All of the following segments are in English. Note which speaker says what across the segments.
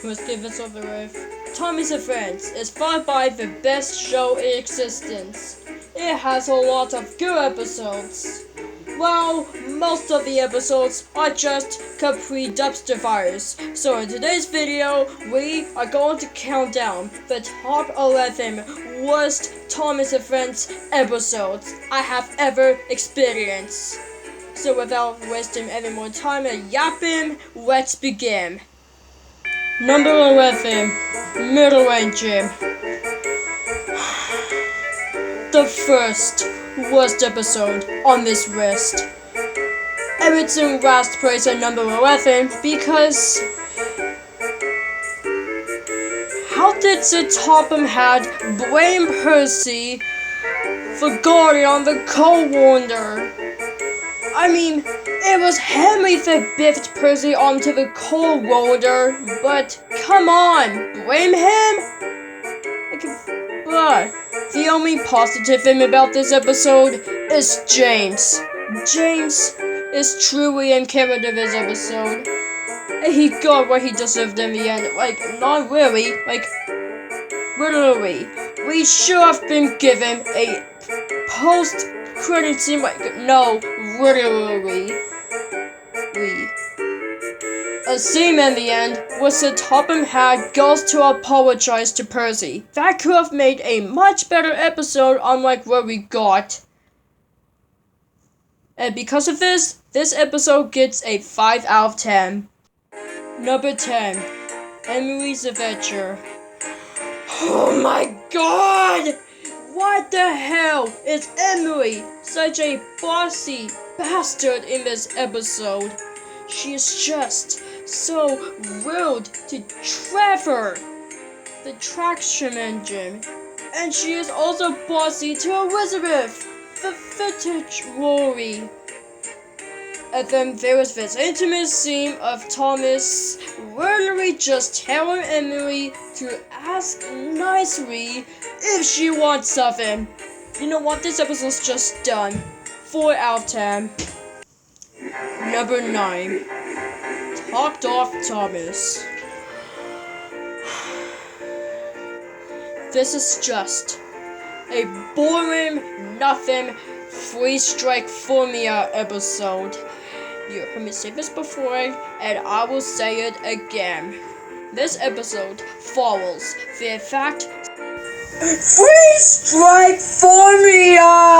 Speaker 1: Let's give this over with. Tommy's and Friends is followed by the best show in existence. It has a lot of good episodes. Well, most of the episodes are just complete dumpster fires. So in today's video, we are going to count down the top 11 worst Thomas and Friends episodes I have ever experienced. So without wasting any more time and yapping, let's begin. Number 11, Middleweight Gym. The first worst episode on this list. It's in last place at number 11 because how did the Topham Hatt blame Percy for going on the co-wonder? I mean, it was Henry that biffed Percy onto the co-wonder, but come on, blame him? The only positive thing about this episode is James. James is truly in character this episode. He got what he deserved in the end. Not really. Literally. We should have been given a post-credit scene. No, literally. A scene in the end was the Topham Hatt goes to apologize to Percy. That could have made a much better episode, unlike what we got. And because of this episode gets a 5 out of 10. Number 10, Emily's Adventure. Oh my god! What the hell is Emily such a bossy bastard in this episode? She is just so rude to Trevor, the traction engine, and she is also bossy to Elizabeth, the vintage Rory. And then there was this intimate scene of Thomas literally just telling Emily to ask nicely if she wants something. You know what? This episode's just done. 4 out of 10. Number 9. Talked Off Thomas. This is just a boring, nothing, 3-strike formula episode. You heard me say this before, and I will say it again. This episode follows the fact
Speaker 2: 3-strike formula!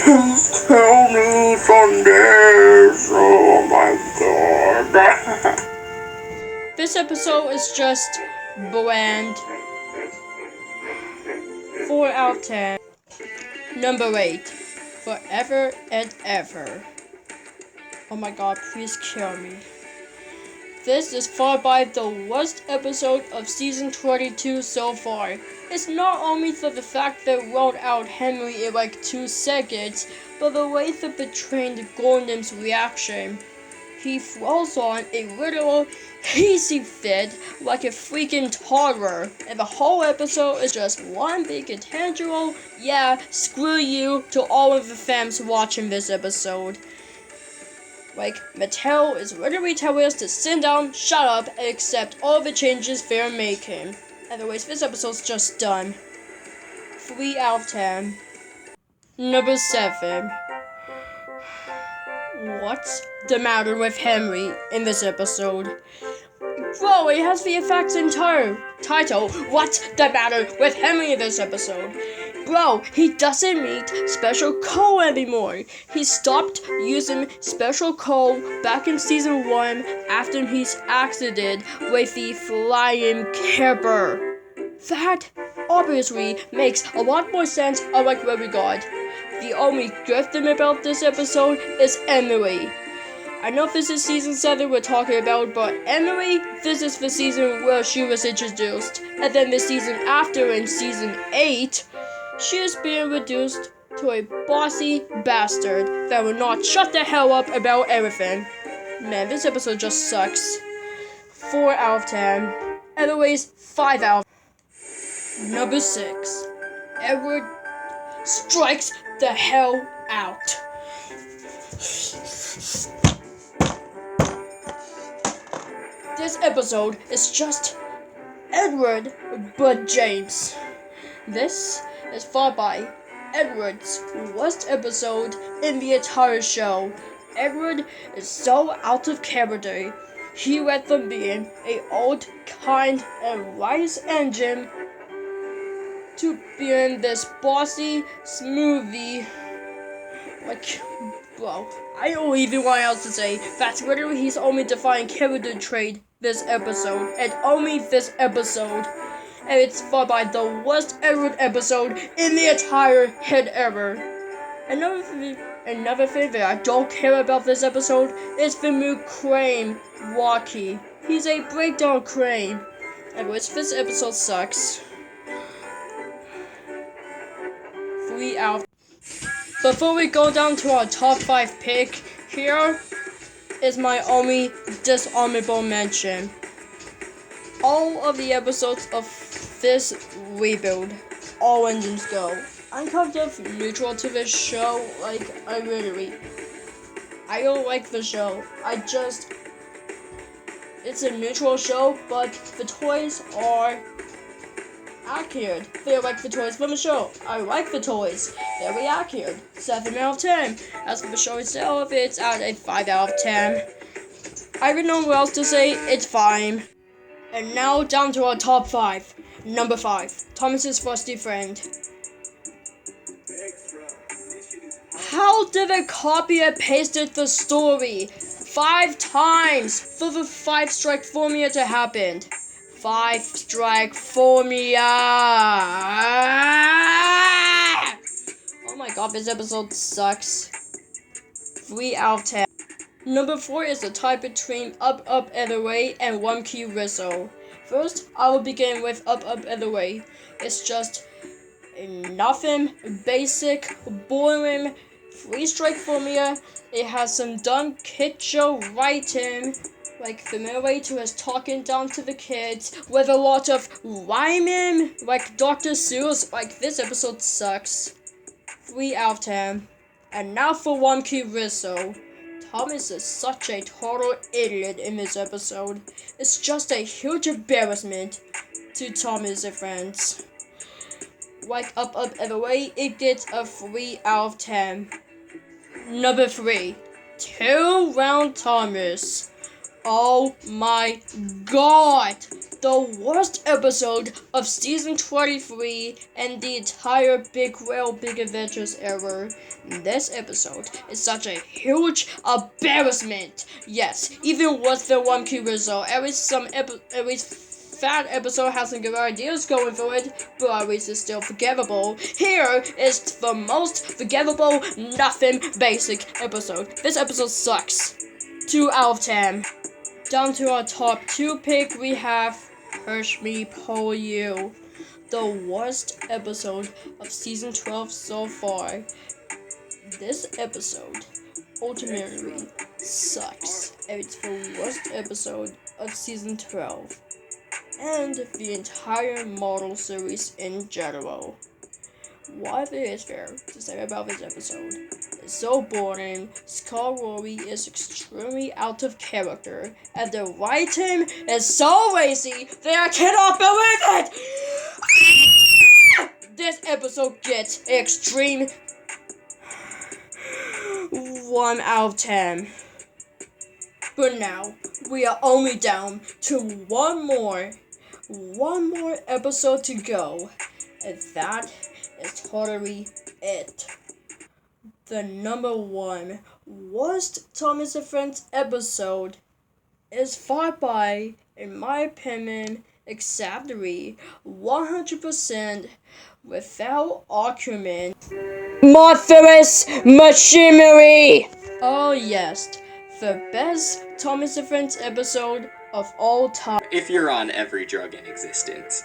Speaker 2: Please tell me from this. Oh my god.
Speaker 1: This episode is just bland. 4 out of 10. Number 8. Forever and Ever. Oh my god, please kill me. This is followed by the worst episode of season 22 so far. It's not only for the fact that it rolled out Henry in 2 seconds, but the way that betrayed Gordon's reaction. He falls on a literal hissy fit like a freaking toddler, and the whole episode is just one big intentional, yeah, screw you to all of the fans watching this episode. Mattel is literally telling us to sit down, shut up, and accept all the changes they're making. Anyways, this episode's just done. 3 out of 10. Number 7. What's the matter with Henry in this episode? Bro, it has the effect's entire title. What's the matter with Henry in this episode? Bro, he doesn't meet Special Cole anymore. He stopped using Special Cole back in season 1 after his accident with the flying camper. That obviously makes a lot more sense unlike what we got. The only good thing about this episode is Emily. I know this is season 7 we're talking about, but Emily, this is the season where she was introduced. And then the season after, in season 8, she is being reduced to a bossy bastard that will not shut the hell up about everything. Man, this episode just sucks. 4 out of 10. Anyways, 5 out of 10. Number 6. Edward strikes the hell out. This episode is just Edward but James. This is followed by Edward's worst episode in the entire show. Edward is so out of character. He went from being an old, kind, and wise engine to being this bossy, smoothie, bro, I don't even want else to say. That's literally his only defining character trait this episode, and only this episode. And it's followed by the worst Edward episode in the entire hit ever. Another thing that I don't care about this episode is the new crane, Rocky. He's a breakdown crane. Anyways, this episode sucks. 3 out. Before we go down to our top 5 pick, here is my only dishonorable mention. All of the episodes of this rebuild, all engines go. I'm kind of neutral to this show, I don't like the show. It's a neutral show, but the toys are accurate. They're like the toys from the show. I like the toys. Very accurate. 7 out of 10. As for the show itself, it's at a 5 out of 10. I don't know what else to say. It's fine. And now down to our top 5. Number 5. Thomas's Frosty Friend. How did they copy and pasted the story 5 times for the 5-strike formula to happen? 5-strike formula. Oh my god, this episode sucks. 3 out of 10. Number 4 is a tie between Up Up and Away and One Key Whistle. First, I will begin with Up Up and Away. It's just nothing, basic, boring 3-strike formula. It has some dumb kid show writing, like the narrator is talking down to the kids with a lot of rhyming, like Dr. Seuss. Like, this episode sucks. 3 out of 10. And now for One Key Whistle. Thomas is such a total idiot in this episode. It's just a huge embarrassment to Thomas and friends. Like Up Up and Away, it gets a 3 out of 10. Number 3. 2 Round Thomas. Oh my god! The worst episode of season 23 and the entire Big Whale Big Adventures ever. This episode is such a huge embarrassment. Yes, even worse than One Key Whistle. At least that episode has some good ideas going for it, but at least it's still forgettable. Here is the most forgettable, nothing basic episode. This episode sucks. 2 out of 10. Down to our top 2 pick, we have Push Me Pull You. The worst episode of season 12 so far. This episode ultimately sucks. It's the worst episode of season 12. And the entire model series in general. What is there to say about this episode? It's so boring, Skull Rory is extremely out of character, and the writing is so lazy that I cannot believe it! This episode gets extreme 1 out of 10. But now, we are only down to one more episode to go, and that is totally it. The number 1 worst Thomas and Friends episode is fought by, in my opinion, exactly 100% without argument, Marvelous Machinery! Oh yes, the best Thomas and Friends episode of all time.
Speaker 3: If you're on every drug in existence.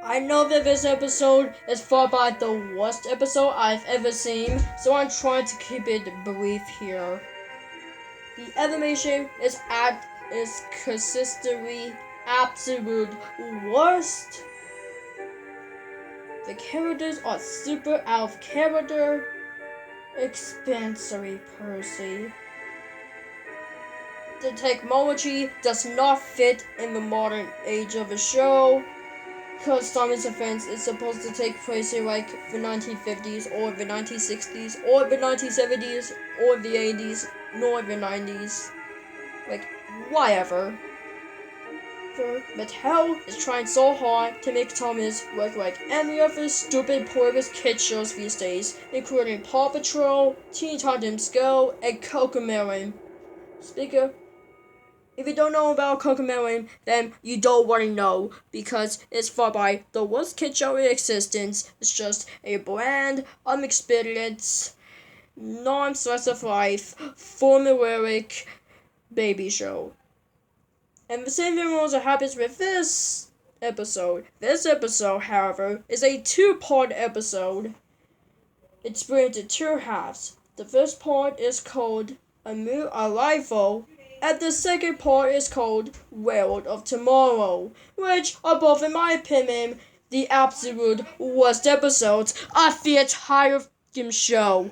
Speaker 1: I know that this episode is far by the worst episode I've ever seen, so I'm trying to keep it brief here. The animation is at its consistently absolute worst. The characters are super out of character. Expansory Percy. the technology does not fit in the modern age of a show. Because Thomas Offense is supposed to take place in like the 1950s or the 1960s or the 1970s or the 80s nor the 90s. Like, whatever. Mattel is trying so hard to make Thomas look like any of the stupid pointless kid shows these days, including Paw Patrol, Teen Titans Go, and CoComelon. Speaker, if you don't know about CoComelon, then you don't want to know, because it's fought by the worst kid show in existence. It's just a bland, unexperienced, non-slice-of-life, formulaic baby show. And the same thing also happens with this episode. This episode, however, is a two-part episode. It's split into two halves. The first part is called A New Arrival, and the second part is called World of Tomorrow, which are both, in my opinion, the absolute worst episodes of the entire show.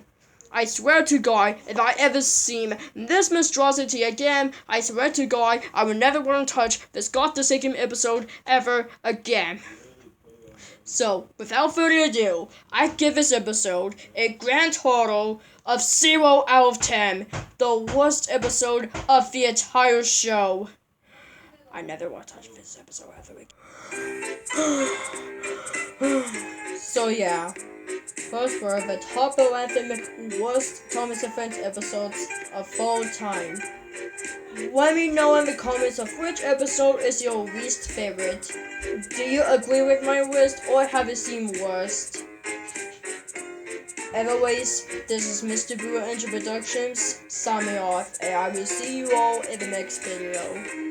Speaker 1: I swear to God, if I ever see this monstrosity again, I swear to God, I will never want to touch this godforsaken episode ever again. So, without further ado, I give this episode a grand total of 0 out of 10. The worst episode of the entire show. I never want to touch this episode ever again. So yeah. First were the top 11 worst Thomas Offense episodes of all time. Let me know in the comments of which episode is your least favorite. Do you agree with my list or have you seen worst? Anyways, this is Mr. Brewer Engine Productions, signing off, and I will see you all in the next video.